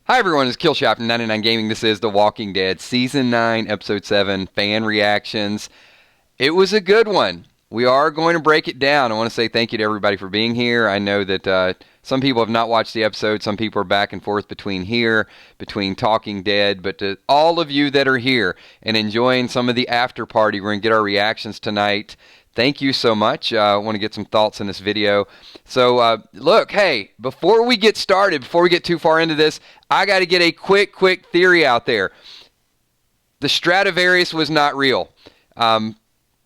Hi everyone, it's Killshot from 99 Gaming. This is The Walking Dead Season 9, Episode 7, fan reactions. It was a good one. We are going to break it down. I want to say thank you to everybody for being here. I know that some people have not watched the episode. Some people are back and forth between Talking Dead. But to all of you that are here and enjoying some of the after party, we're going to get our reactions tonight. Thank you so much. I want to get some thoughts in this video. So, look, hey, before we get started, before we get too far into this, I got to get a quick theory out there. The Stradivarius was not real.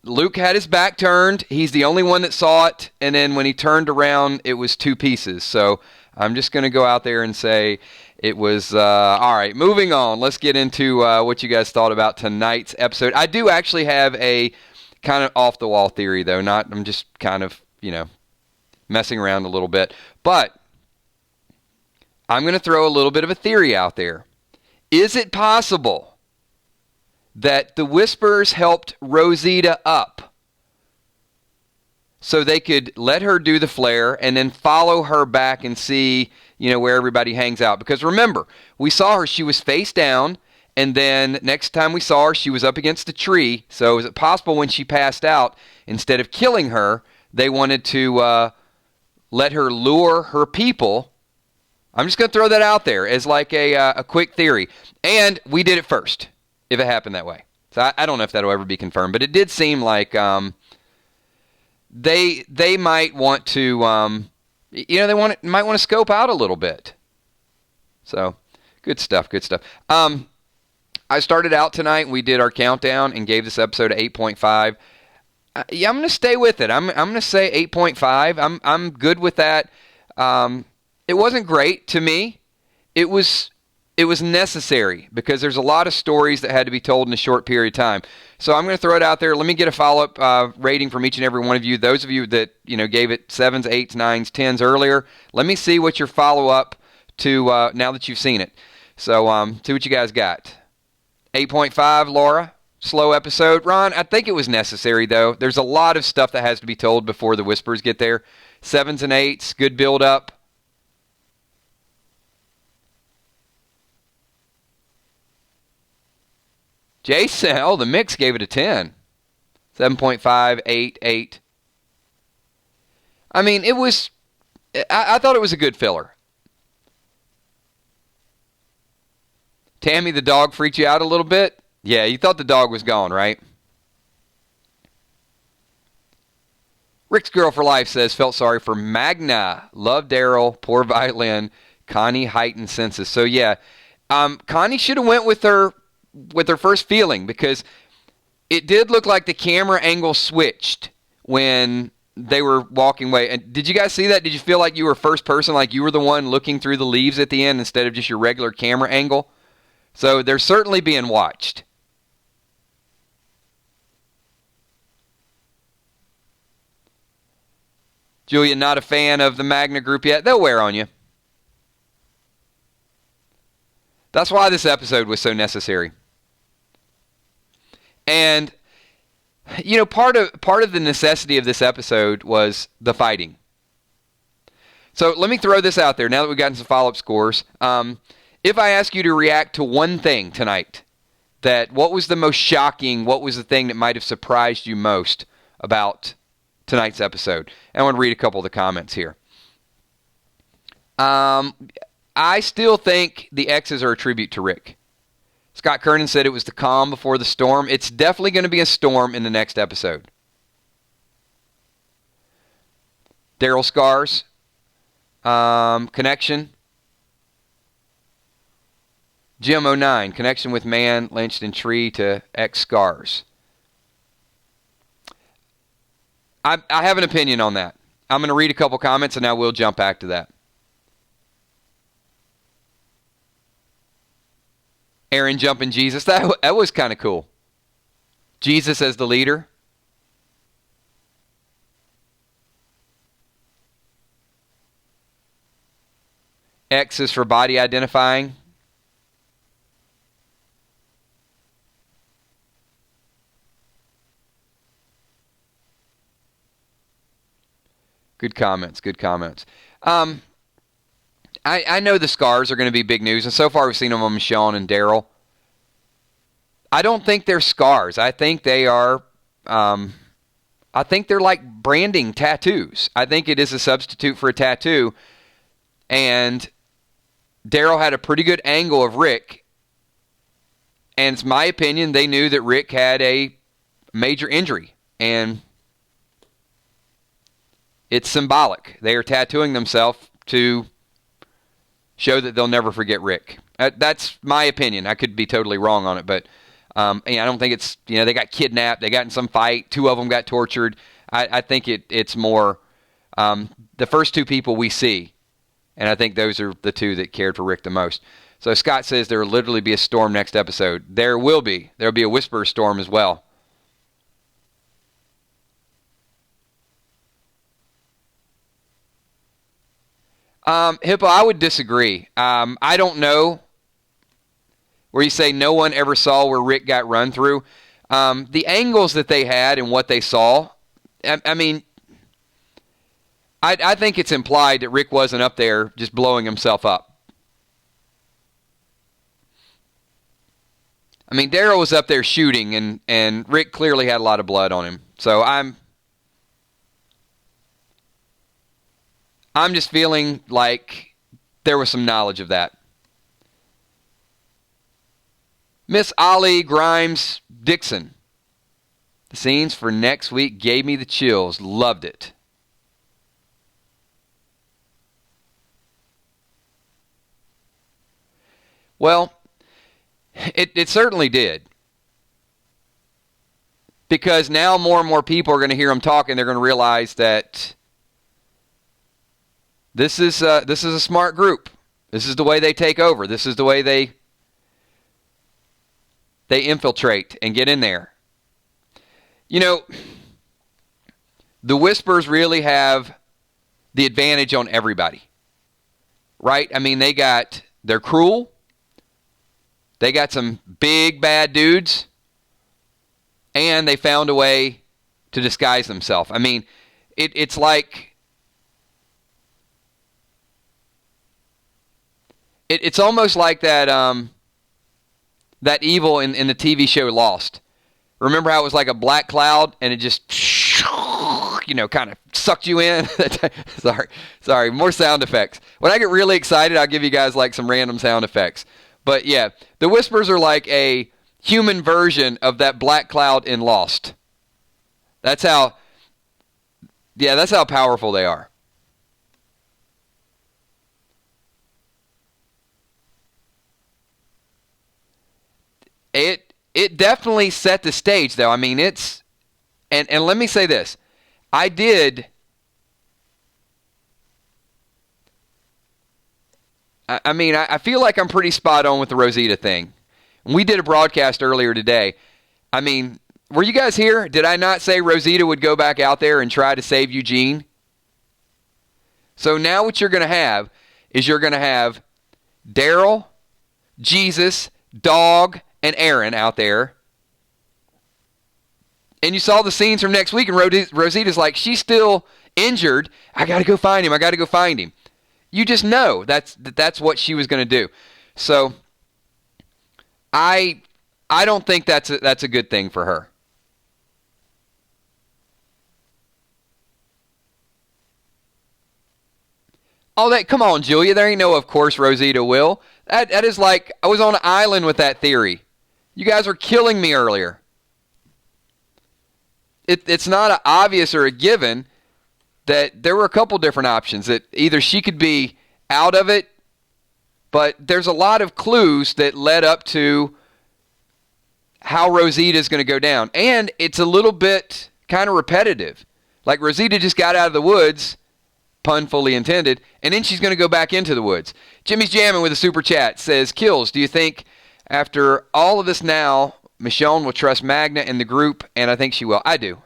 Luke had his back turned. He's the only one that saw it. And then when he turned around, it was two pieces. So I'm just going to go out there and say it was, all right, moving on. Let's get into what you guys thought about tonight's episode. I do actually have a kind of off-the-wall theory, though. I'm just kind of, messing around a little bit. But I'm going to throw a little bit of a theory out there. Is it possible that the Whisperers helped Rosita up so they could let her do the flare and then follow her back and see, where everybody hangs out? Because remember, we saw her, she was face down, and then next time we saw her, she was up against a tree. So is it possible when she passed out, instead of killing her, they wanted to let her lure her people? I'm just going to throw that out there as like a quick theory. And we did it first, if it happened that way. So I don't know if that'll ever be confirmed, but it did seem like they might want to, might want to scope out a little bit. So good stuff. I started out tonight, we did our countdown and gave this episode a 8.5. Yeah, I'm going to stay with it. I'm going to say 8.5. I'm good with that. It wasn't great to me. It was necessary because there's a lot of stories that had to be told in a short period of time. So I'm going to throw it out there. Let me get a follow-up rating from each and every one of you. Those of you that gave it 7s, 8s, 9s, 10s earlier, let me see what your follow-up to now that you've seen it. So see what you guys got. 8.5, Laura. Slow episode. Ron, I think it was necessary, though. There's a lot of stuff that has to be told before the Whispers get there. 7s and 8s, good build-up. Jason, the mix gave it a 10. 7.5, 8, 8. I mean, I thought it was a good filler. Tammy, the dog freaked you out a little bit? Yeah, you thought the dog was gone, right? Rick's Girl for Life says, felt sorry for Magna. Love Daryl, poor violin. Connie heightened senses. So, yeah, Connie should have went with her first feeling, because it did look like the camera angle switched when they were walking away. And did you guys see that? Did you feel like you were first person, like you were the one looking through the leaves at the end instead of just your regular camera angle? So they're certainly being watched. Julia, not a fan of the Magna group yet. They'll wear on you. That's why this episode was so necessary. And part of the necessity of this episode was the fighting. So let me throw this out there now that we've gotten some follow-up scores. If I ask you to react to one thing tonight, what was the most shocking, what was the thing that might have surprised you most about tonight's episode? And I want to read a couple of the comments here. I still think the X's are a tribute to Rick. Scott Kernan said it was the calm before the storm. It's definitely going to be a storm in the next episode. Daryl Scars. Connection. Jim 09. Connection with man lynched in tree to X Scars. I have an opinion on that. I'm going to read a couple comments and I will jump back to that. Aaron jumping Jesus. That was kind of cool. Jesus as the leader. X is for body identifying. Good comments. I know the scars are going to be big news, and so far we've seen them on Michonne and Daryl. I don't think they're scars. I think they are. I think they're like branding tattoos. I think it is a substitute for a tattoo. And Daryl had a pretty good angle of Rick. And it's my opinion they knew that Rick had a major injury. And it's symbolic. They are tattooing themselves to show that they'll never forget Rick. That's my opinion. I could be totally wrong on it, but I don't think it's, they got kidnapped, they got in some fight, 2 of them got tortured. I think it's more the first 2 people we see, and I think those are the 2 that cared for Rick the most. So Scott says there will literally be a storm next episode. There will be. There will be a whisper storm as well. Hippo, I would disagree. I don't know where you say no one ever saw where Rick got run through. The angles that they had and what they saw, I mean, I think it's implied that Rick wasn't up there just blowing himself up. I mean, Daryl was up there shooting, and Rick clearly had a lot of blood on him. So I'm just feeling like there was some knowledge of that. Miss Ollie Grimes Dixon. The scenes for next week gave me the chills. Loved it. Well, it certainly did. Because now more and more people are going to hear them talk, and they're going to realize that this is a smart group. This is the way they take over. This is the way they infiltrate and get in there. The Whispers really have the advantage on everybody. Right? I mean, they're cruel. They got some big bad dudes. And they found a way to disguise themselves. I mean, it's like it's almost like that that evil in the TV show Lost. Remember how it was like a black cloud and it just, kind of sucked you in? Sorry, more sound effects. When I get really excited, I'll give you guys like some random sound effects. But yeah, the Whispers are like a human version of that black cloud in Lost. That's how powerful they are. It definitely set the stage, though. I mean, and let me say this. I feel like I'm pretty spot on with the Rosita thing. We did a broadcast earlier today. I mean, were you guys here? Did I not say Rosita would go back out there and try to save Eugene? So now what you're going to have is you're going to have Daryl, Jesus, Dog, and Aaron out there. And you saw the scenes from next week, and Rosita's like, she's still injured. I got to go find him. You just know that's what she was going to do. So I don't think that's a good thing for her. Come on, Julia. There ain't no of course Rosita will. That is like, I was on an island with that theory. You guys were killing me earlier. It's not obvious or a given that there were a couple different options. That either she could be out of it, but there's a lot of clues that led up to how Rosita is going to go down. And it's a little bit kind of repetitive. Like Rosita just got out of the woods, pun fully intended, and then she's going to go back into the woods. Jimmy's Jamming with a super chat says, Kills, do you think after all of this now, Michonne will trust Magna and the group? And I think she will. I do.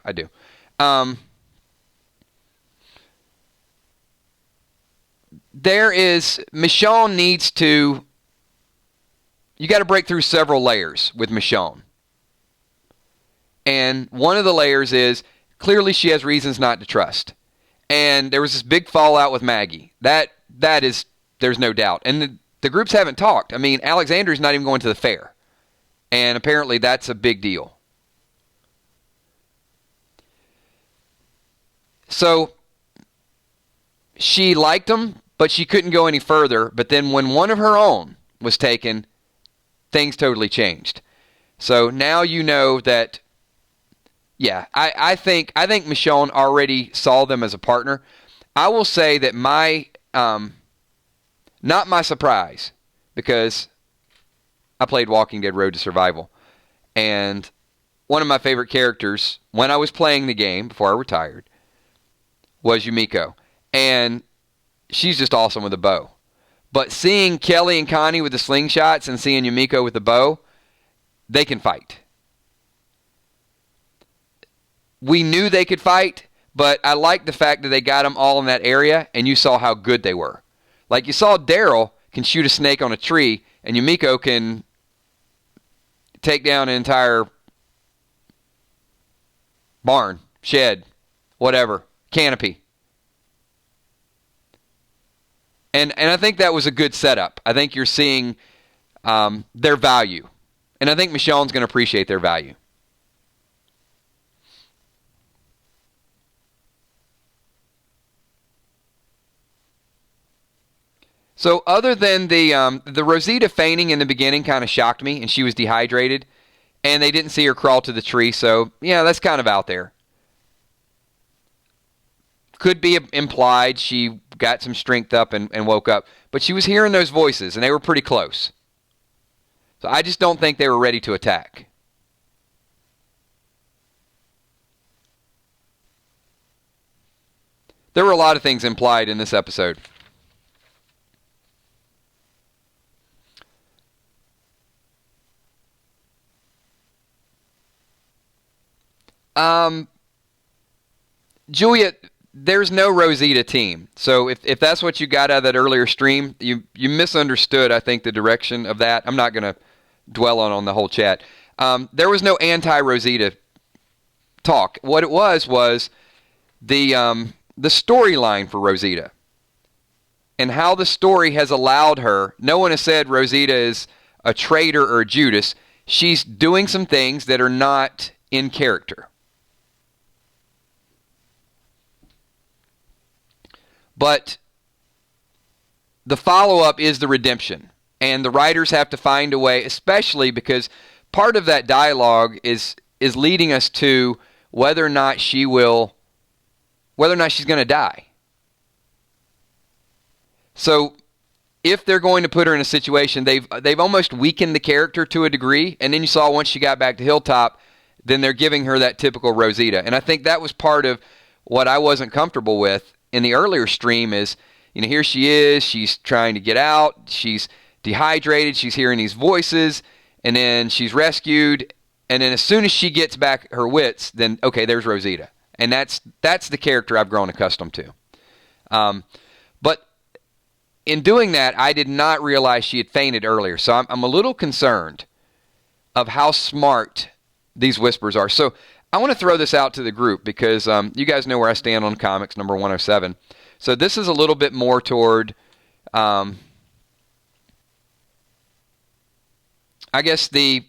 Michonne needs to, you got to break through several layers with Michonne. And one of the layers is, clearly she has reasons not to trust. And there was this big fallout with Maggie. That is There's no doubt. And the groups haven't talked. I mean, Alexander's not even going to the fair. And apparently that's a big deal. So she liked him, but she couldn't go any further. But then when one of her own was taken, things totally changed. So now you know that, yeah, I think Michonne already saw them as a partner. I will say that not my surprise, because I played Walking Dead Road to Survival. And one of my favorite characters when I was playing the game before I retired was Yumiko. And she's just awesome with a bow. But seeing Kelly and Connie with the slingshots and seeing Yumiko with the bow, they can fight. We knew they could fight, but I liked the fact that they got them all in that area, and you saw how good they were. Like you saw Daryl can shoot a snake on a tree, and Yumiko can take down an entire barn, shed, whatever, canopy. And I think that was a good setup. I think you're seeing their value. And I think Michonne's going to appreciate their value. So other than the Rosita fainting in the beginning kind of shocked me, and she was dehydrated, and they didn't see her crawl to the tree, so yeah, that's kind of out there. Could be implied she got some strength up and woke up, but she was hearing those voices, and they were pretty close. So I just don't think they were ready to attack. There were a lot of things implied in this episode. Julia, there's no Rosita team. So if that's what you got out of that earlier stream, you misunderstood, I think, the direction of that. I'm not going to dwell on the whole chat. There was no anti-Rosita talk. What it was the storyline for Rosita and how the story has allowed her. No one has said Rosita is a traitor or a Judas. She's doing some things that are not in character. But the follow-up is the redemption. And the writers have to find a way, especially because part of that dialogue is leading us to whether or not she's going to die. So if they're going to put her in a situation, they've almost weakened the character to a degree. And then you saw once she got back to Hilltop, then they're giving her that typical Rosita. And I think that was part of what I wasn't comfortable with in the earlier stream is, here she is, she's trying to get out, she's dehydrated, she's hearing these voices, and then she's rescued, and then as soon as she gets back her wits, then, okay, there's Rosita. And that's the character I've grown accustomed to. But in doing that, I did not realize she had fainted earlier, so I'm a little concerned of how smart these whispers are. So I want to throw this out to the group because you guys know where I stand on comics number 107. So this is a little bit more toward, I guess, the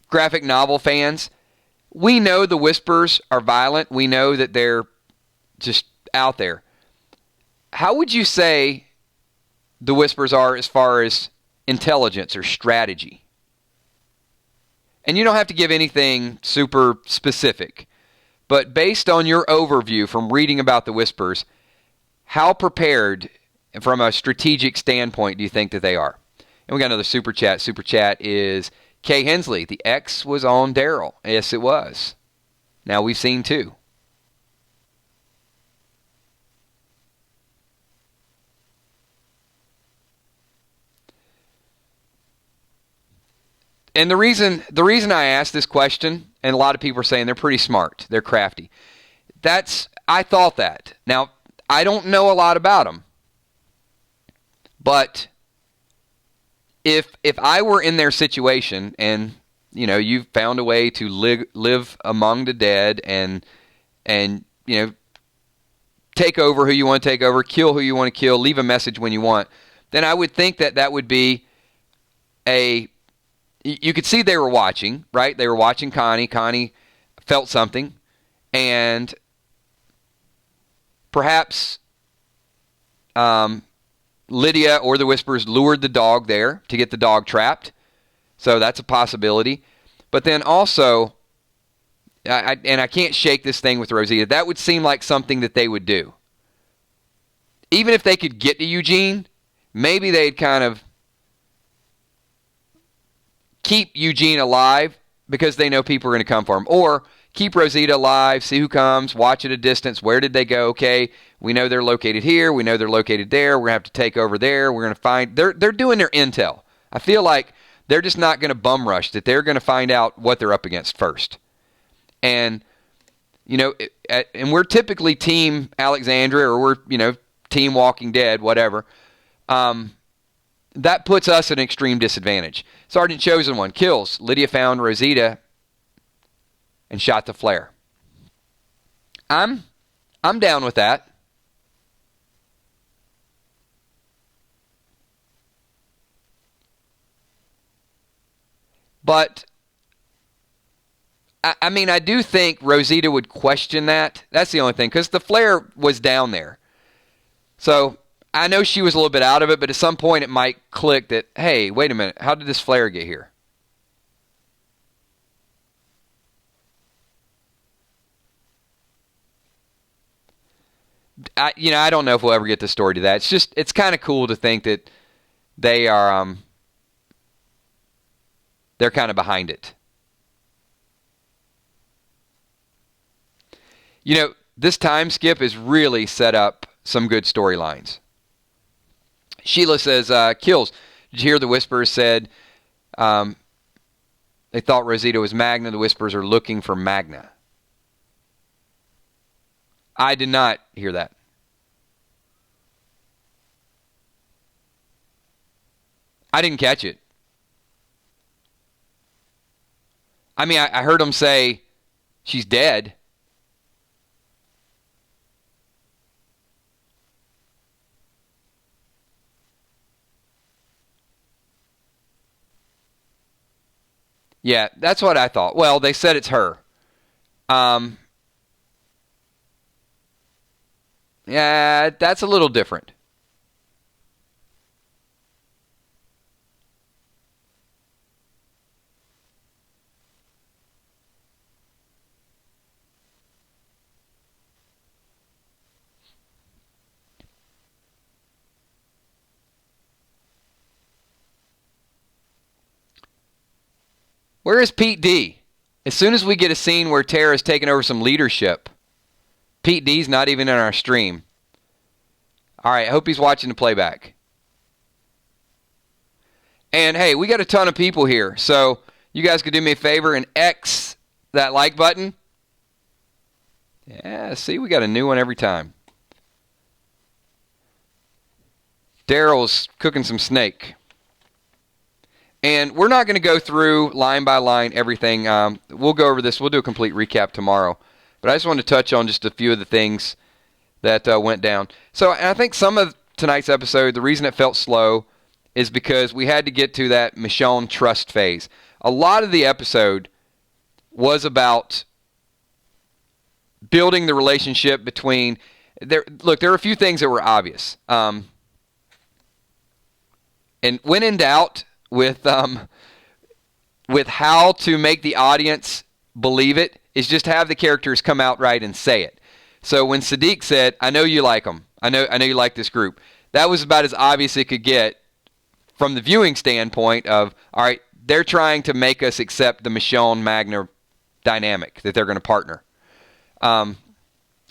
graphic novel fans. We know the whispers are violent. We know that they're just out there. How would you say the whispers are as far as intelligence or strategy? And you don't have to give anything super specific. But based on your overview from reading about the whispers, how prepared from a strategic standpoint do you think that they are? And we got another super chat. Super chat is Kay Hensley. The X was on Daryl. Yes, it was. Now we've seen two. And the reason I asked this question, and a lot of people are saying they're pretty smart, they're crafty. I thought that. Now, I don't know a lot about them, but if I were in their situation, and you found a way to live among the dead, and take over who you want to take over, kill who you want to kill, leave a message when you want, then I would think that would be you could see they were watching, right? They were watching Connie. Connie felt something, and perhaps Lydia or the Whispers lured the dog there to get the dog trapped. So that's a possibility. But then also, I can't shake this thing with Rosita, that would seem like something that they would do. Even if they could get to Eugene, maybe they'd kind of keep Eugene alive because they know people are going to come for him. Or keep Rosita alive, see who comes, watch at a distance. Where did they go? Okay, we know they're located here. We know they're located there. We're going to have to take over there. We're going to find... They're doing their intel. I feel like they're just not going to bum rush, that they're going to find out what they're up against first. And, and we're typically Team Alexandria, or we're, Team Walking Dead, whatever. That puts us at an extreme disadvantage. Sergeant Chosen One kills. Lydia found Rosita and shot the flare. I'm down with that. But I do think Rosita would question that. That's the only thing, because the flare was down there. So I know she was a little bit out of it, but at some point it might click that, hey, wait a minute, how did this flare get here? I don't know if we'll ever get the story to that. It's kind of cool to think that they are, they're kind of behind it. This time skip has really set up some good storylines. Sheila says, kills. Did you hear the Whisperers said they thought Rosita was Magna? The Whisperers are looking for Magna. I did not hear that. I didn't catch it. I heard them say she's dead. Yeah, that's what I thought. Well, they said it's her. Yeah, that's a little different. Where is Pete D? As soon as we get a scene where Tara's taking over some leadership, Pete D's not even in our stream. All right, I hope he's watching the playback. And hey, we got a ton of people here, so you guys could do me a favor and X that like button. Yeah, see, we got a new one every time. Daryl's cooking some snake. And we're not going to go through line by line everything. We'll go over this. We'll do a complete recap tomorrow. But I just wanted to touch on just a few of the things that went down. So I think some of tonight's episode, the reason it felt slow is because we had to get to that Michonne trust phase. A lot of the episode was about building the relationship between... There were a few things that were obvious. And when in doubt... with how to make the audience believe it is just have the characters come out right and say it. So when Sadiq said, I know you like them. I know you like this group. That was about as obvious it could get from the viewing standpoint of, all right, they're trying to make us accept the Michonne Magna dynamic, that they're going to partner. Got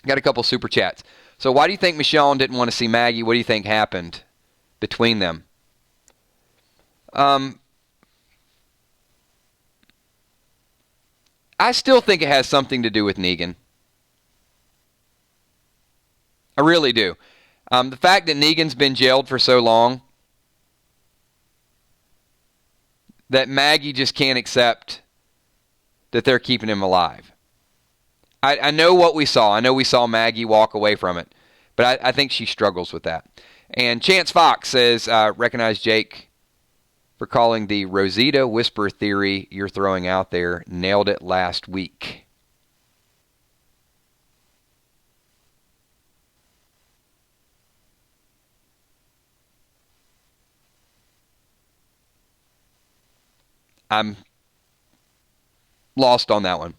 a couple super chats. So why do you think Michonne didn't want to see Maggie? What do you think happened between them? I still think it has something to do with Negan. I really do. The fact that Negan's been jailed for so long, that Maggie just can't accept that they're keeping him alive. I know what we saw. I know we saw Maggie walk away from it. But I think she struggles with that. And Chance Fox says, recognize Jake for calling the Rosita whisper theory you're throwing out there. Nailed it last week. I'm lost on that one.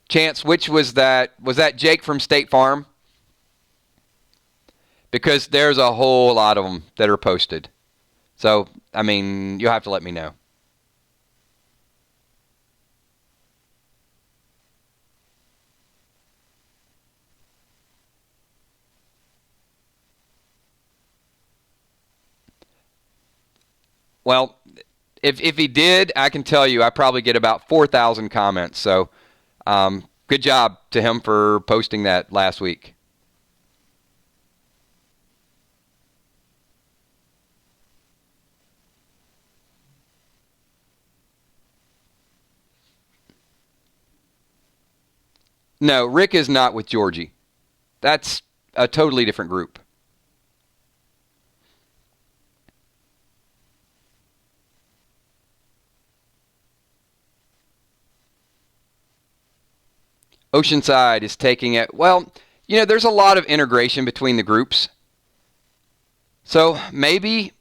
Chance, which was that? Was that Jake from State Farm? Because there's a whole lot of them that are posted. So, I mean, you'll have to let me know. Well, if he did, I can tell you I probably get about 4,000 comments. So, good job to him for posting that last week. No, Rick is not with Georgie. That's a totally different group. Oceanside is taking it. Well, there's a lot of integration between the groups. So maybe,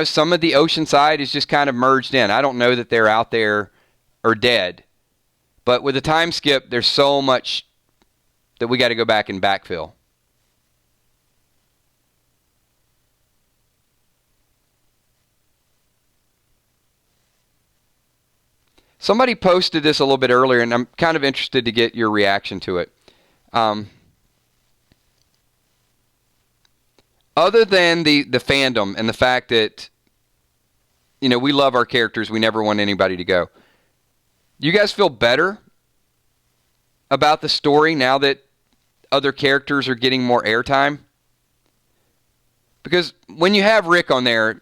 some of the Oceanside is just kind of merged in. I don't know that they're out there or dead. But with the time skip, there's so much that we got to go back and backfill. Somebody posted this a little bit earlier, and I'm kind of interested to get your reaction to it. Other than the fandom and the fact that, we love our characters, we never want anybody to go. You guys feel better about the story now that other characters are getting more airtime? Because when you have Rick on there,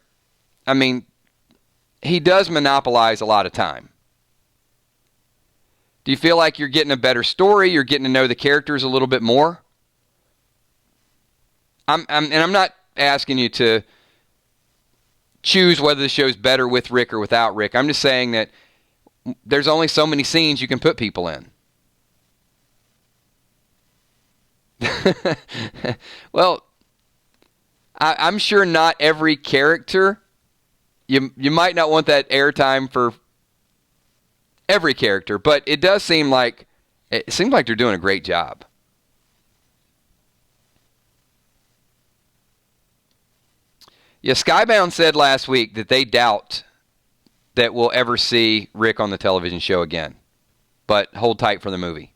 I mean, he does monopolize a lot of time. Do you feel like you're getting a better story? You're getting to know the characters a little bit more? And I'm not asking you to choose whether the show's better with Rick or without Rick. I'm just saying that there's only so many scenes you can put people in. Well, I'm sure not every character. You might not want that airtime for every character, but it seems like they're doing a great job. Yeah, Skybound said last week that they doubt that we'll ever see Rick on the television show again. But hold tight for the movie.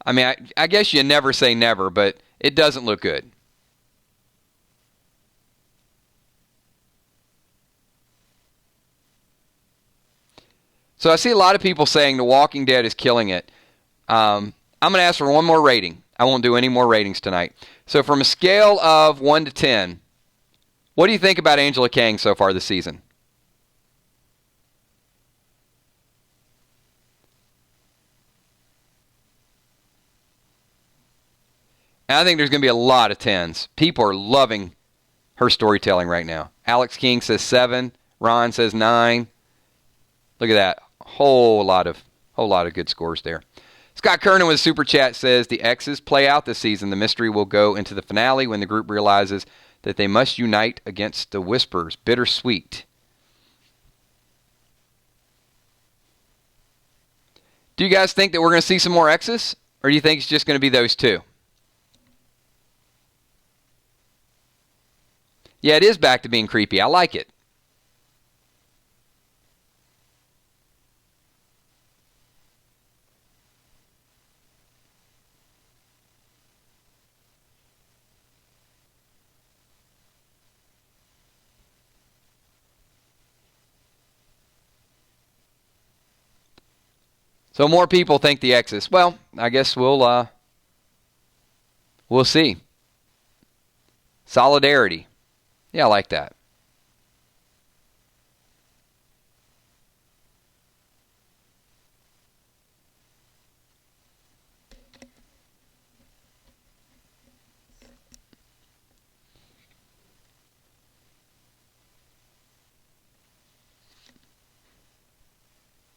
I mean, I guess you never say never, but it doesn't look good. So I see a lot of people saying The Walking Dead is killing it. I'm going to ask for one more rating. I won't do any more ratings tonight. So from a scale of 1 to 10, what do you think about Angela Kang so far this season? And I think there's going to be a lot of 10s. People are loving her storytelling right now. Alex King says 7. Ron says 9. Look at that. Whole lot of good scores there. Scott Kernan with a super chat says the X's play out this season. The mystery will go into the finale when the group realizes that they must unite against the Whispers. Bittersweet. Do you guys think that we're going to see some more X's? Or do you think it's just going to be those two? Yeah, it is back to being creepy. I like it. So more people think the X's. Well, I guess we'll We'll see. Solidarity. Yeah, I like that.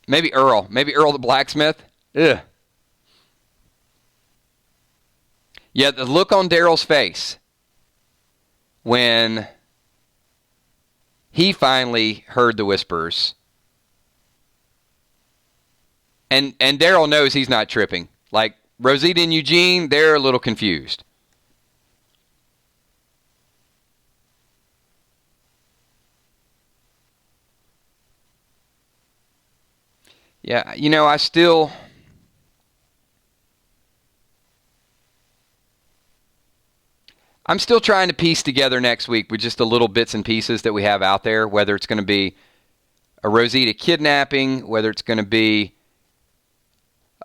Maybe Earl. Maybe Earl the blacksmith. Ugh. Yeah, the look on Daryl's face when he finally heard the whispers. And Daryl knows he's not tripping. Like, Rosita and Eugene, they're a little confused. Yeah, I'm still trying to piece together next week with just the little bits and pieces that we have out there, whether it's going to be a Rosita kidnapping, whether it's going to be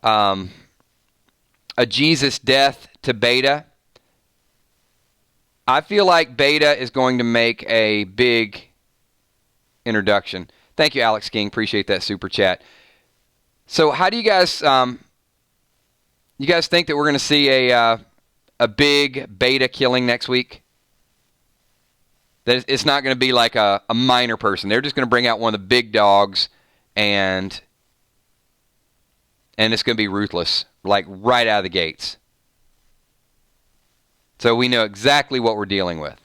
a Jesus death to Beta. I feel like Beta is going to make a big introduction. Thank you, Alex King. Appreciate that super chat. So how do you guys think that we're going to see a big Beta killing next week? That it's not going to be like a minor person. They're just going to bring out one of the big dogs, and it's going to be ruthless, like right out of the gates. So we know exactly what we're dealing with.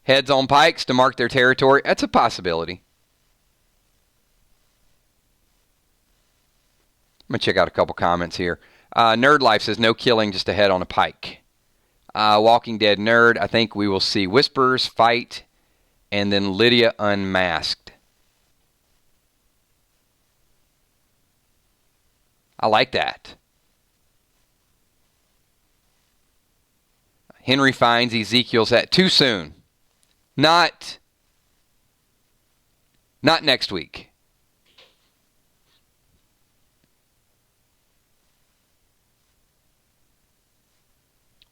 Heads on pikes to mark their territory. That's a possibility. I'm going to check out a couple comments here. Nerd Life says, no killing, just a head on a pike. Walking Dead Nerd, I think we will see Whispers fight and then Lydia unmasked. I like that. Henry finds Ezekiel's hat too soon. Not next week.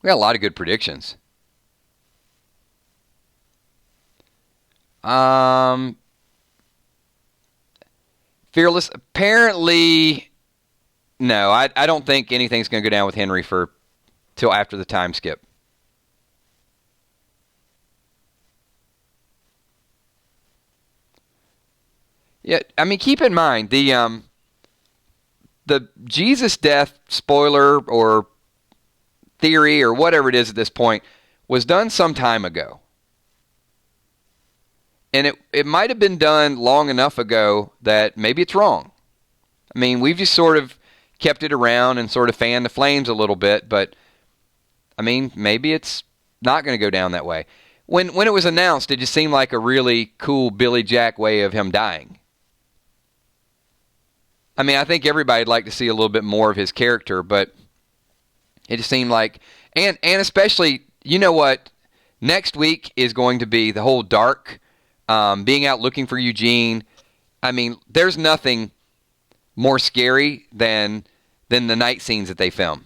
We got a lot of good predictions. Fearless. Apparently, no. I don't think anything's going to go down with Henry till after the time skip. Yeah, I mean, keep in mind the Jesus death spoiler or theory or whatever it is at this point was done some time ago. And it might have been done long enough ago that maybe it's wrong. I mean, we've just sort of kept it around and sort of fanned the flames a little bit, but I mean, maybe it's not going to go down that way. When it was announced, it just seemed like a really cool Billy Jack way of him dying. I mean, I think everybody'd like to see a little bit more of his character, but it just seemed like, and especially, you know what, next week is going to be the whole dark, being out looking for Eugene. I mean, there's nothing more scary than the night scenes that they film.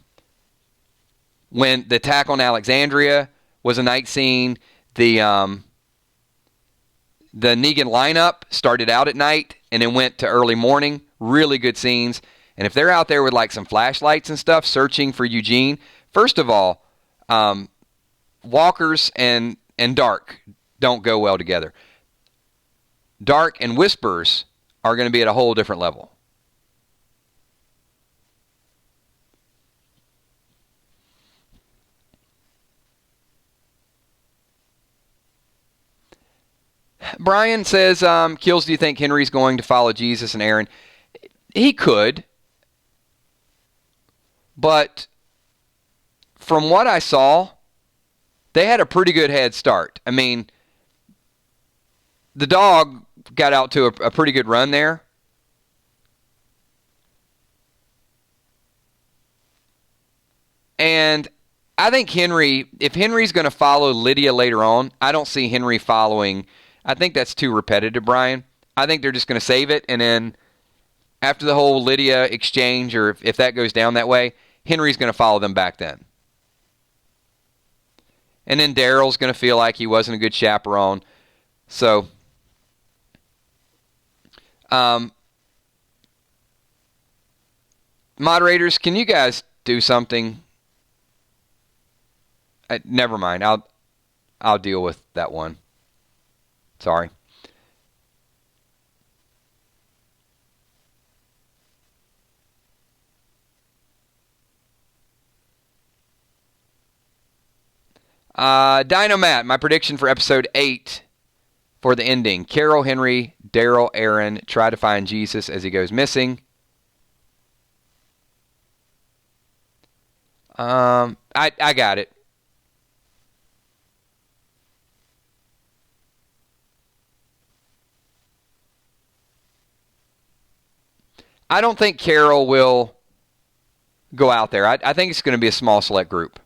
When the attack on Alexandria was a night scene, the Negan lineup started out at night and then went to early morning. Really good scenes. And if they're out there with like some flashlights and stuff searching for Eugene, first of all, walkers and dark don't go well together. Dark and whispers are going to be at a whole different level. Brian says, Kills, do you think Henry's going to follow Jesus and Aaron? He could. But from what I saw, they had a pretty good head start. I mean, the dog got out to a pretty good run there. And I think if Henry's going to follow Lydia later on, I don't see Henry following. I think that's too repetitive, Brian. I think they're just going to save it, and then after the whole Lydia exchange, or if that goes down that way, Henry's going to follow them back then. And then Daryl's going to feel like he wasn't a good chaperone. So, moderators, can you guys do something? Never mind. I'll deal with that one. Sorry. Dinomat, my prediction for episode 8 for the ending. Carol, Henry, Daryl, Aaron try to find Jesus as he goes missing. I got it. I don't think Carol will go out there. I think it's going to be a small select group.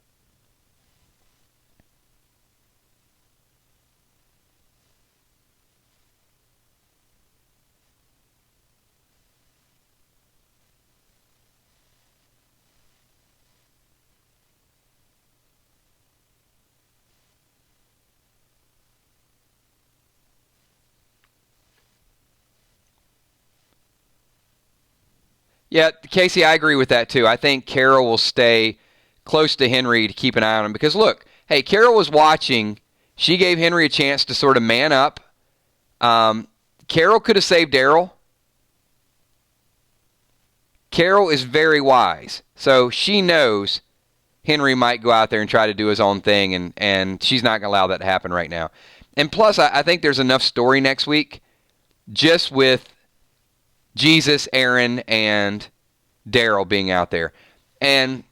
Yeah, Casey, I agree with that too. I think Carol will stay close to Henry to keep an eye on him. Because look, hey, Carol was watching. She gave Henry a chance to sort of man up. Carol could have saved Daryl. Carol is very wise. So she knows Henry might go out there and try to do his own thing, and she's not going to allow that to happen right now. And plus, I think there's enough story next week just with Jesus, Aaron, and Daryl being out there. And,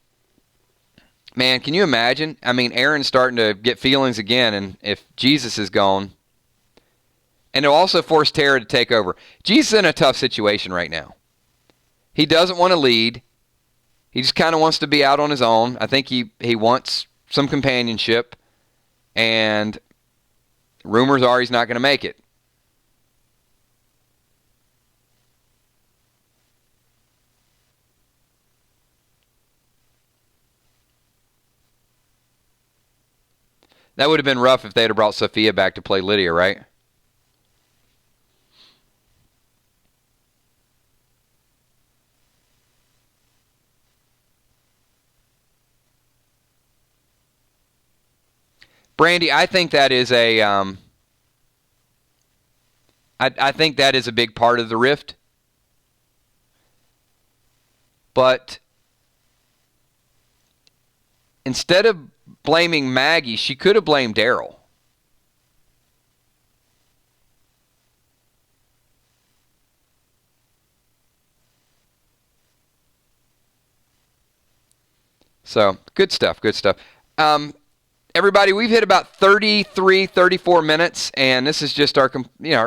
man, can you imagine? I mean, Aaron's starting to get feelings again, and if Jesus is gone. And it'll also force Tara to take over. Jesus is in a tough situation right now. He doesn't want to lead. He just kind of wants to be out on his own. I think he wants some companionship. And rumors are he's not going to make it. That would have been rough if they'd have brought Sophia back to play Lydia, right? Brandy, I think that is I think that is a big part of the rift. But instead of blaming Maggie, she could have blamed Daryl. So, good stuff, good stuff. Everybody, we've hit about 33, 34 minutes, and this is just our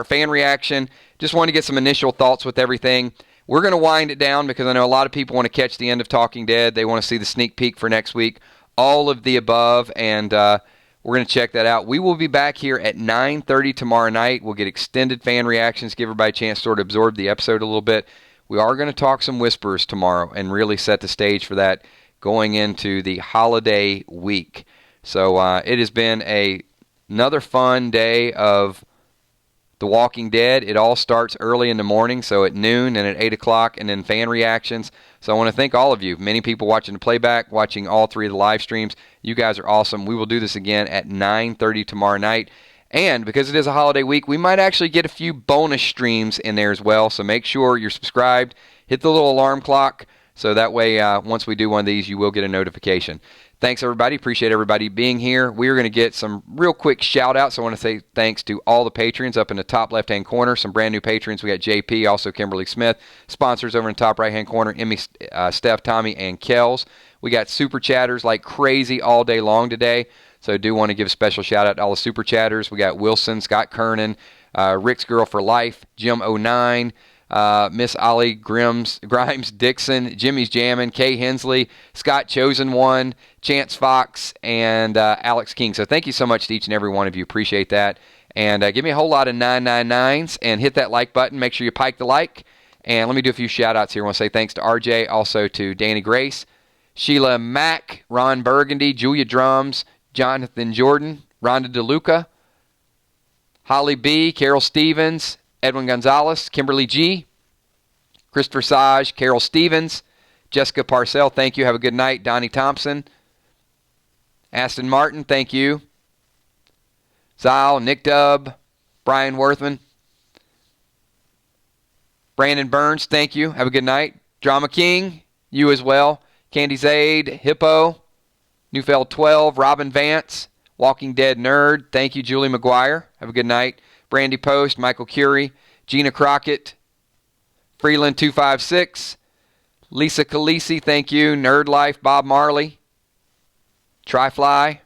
fan reaction. Just want to get some initial thoughts with everything. We're going to wind it down because I know a lot of people want to catch the end of Talking Dead. They want to see the sneak peek for next week. All of the above, and we're going to check that out. We will be back here at 9:30 tomorrow night. We'll get extended fan reactions, give everybody a chance to sort of absorb the episode a little bit. We are going to talk some whispers tomorrow and really set the stage for that going into the holiday week. So it has been another fun day of The Walking Dead. It all starts early in the morning, so at noon and at 8 o'clock, and then fan reactions. So I want to thank all of you. Many people watching the playback, watching all 3 of the live streams. You guys are awesome. We will do this again at 9:30 tomorrow night. And because it is a holiday week, we might actually get a few bonus streams in there as well. So make sure you're subscribed. Hit the little alarm clock so that way once we do one of these, you will get a notification. Thanks, everybody. Appreciate everybody being here. We're going to get some real quick shout-outs. I want to say thanks to all the patrons up in the top left-hand corner. Some brand-new patrons. We got JP, also Kimberly Smith. Sponsors over in the top right-hand corner, Emmy, Steph, Tommy, and Kells. We got super chatters like crazy all day long today. So I do want to give a special shout-out to all the super chatters. We got Wilson, Scott Kernan, Rick's Girl for Life, Jim09, Miss Ollie Grimes Dixon, Jimmy's Jammin', Kay Hensley, Scott Chosen One, Chance Fox, and Alex King. So thank you so much to each and every one of you. Appreciate that. And give me a whole lot of 999s and hit that like button. Make sure you pike the like. And let me do a few shout-outs here. I want to say thanks to RJ, also to Danny Grace, Sheila Mack, Ron Burgundy, Julia Drums, Jonathan Jordan, Rhonda DeLuca, Holly B., Carol Stevens, Edwin Gonzalez, Kimberly G., Christopher Sage, Carol Stevens, Jessica Parcell, thank you. Have a good night. Donnie Thompson, Aston Martin, thank you. Zyle, Nick Dubb, Brian Worthman, Brandon Burns, thank you. Have a good night. Drama King, you as well. Candy Zaid, Hippo, Newfeld 12, Robin Vance, Walking Dead Nerd, thank you. Julie McGuire, have a good night. Brandy Post, Michael Curie, Gina Crockett, Freeland 256, Lisa Calisi, thank you. Nerd Life, Bob Marley, Tryfly,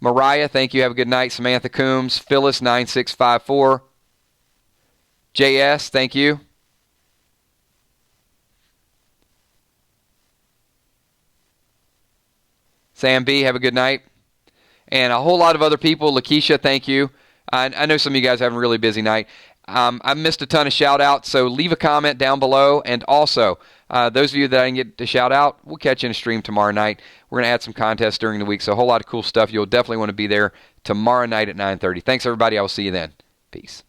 Mariah, thank you. Have a good night. Samantha Coombs, Phyllis 9654, JS, thank you. Sam B., have a good night. And a whole lot of other people. Lakeisha, thank you. I know some of you guys have a really busy night. I missed a ton of shout-outs, so leave a comment down below. And also, those of you that I didn't get to shout out, we'll catch you in a stream tomorrow night. We're going to add some contests during the week, so a whole lot of cool stuff. You'll definitely want to be there tomorrow night at 9:30. Thanks, everybody. I will see you then. Peace.